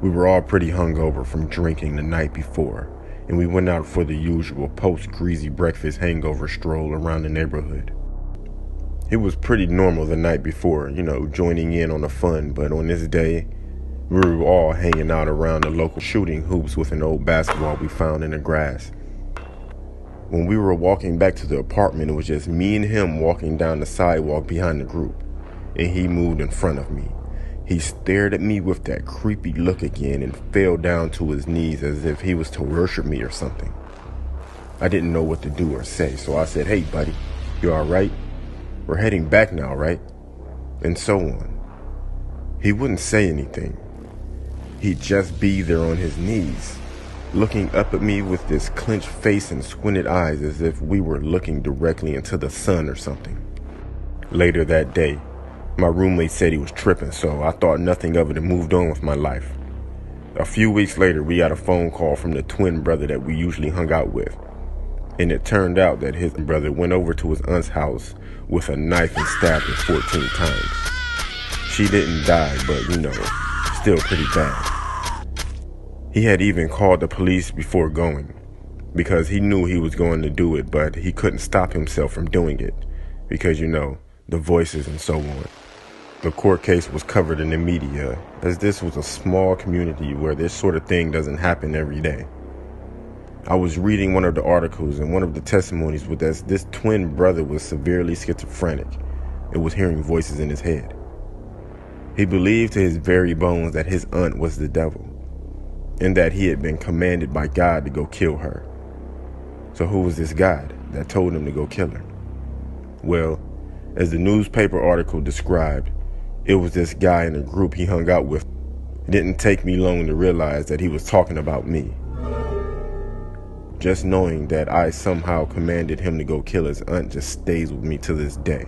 We were all pretty hungover from drinking the night before, and we went out for the usual post-greasy breakfast hangover stroll around the neighborhood. It was pretty normal the night before, joining in on the fun, but on this day, we were all hanging out around the local shooting hoops with an old basketball we found in the grass. When we were walking back to the apartment, it was just me and him walking down the sidewalk behind the group, and he moved in front of me. He stared at me with that creepy look again and fell down to his knees as if he was to worship me or something. I didn't know what to do or say, so I said, "Hey, buddy, you all right? We're heading back now, right?" And so on. He wouldn't say anything. He'd just be there on his knees, looking up at me with this clenched face and squinted eyes as if we were looking directly into the sun or something. Later that day, my roommate said he was tripping, so I thought nothing of it and moved on with my life. A few weeks later, we got a phone call from the twin brother that we usually hung out with, and it turned out that his brother went over to his aunt's house with a knife and stabbed her 14 times. She didn't die, but still pretty bad. He had even called the police before going, because he knew he was going to do it, but he couldn't stop himself from doing it, because the voices and so on. The court case was covered in the media, as this was a small community where this sort of thing doesn't happen every day. I was reading one of the articles, and one of the testimonies was that this twin brother was severely schizophrenic and was hearing voices in his head. He believed to his very bones that his aunt was the devil, and that he had been commanded by God to go kill her. So who was this God that told him to go kill her? Well, as the newspaper article described, it was this guy in the group he hung out with. It didn't take me long to realize that he was talking about me. Just knowing that I somehow commanded him to go kill his aunt just stays with me to this day.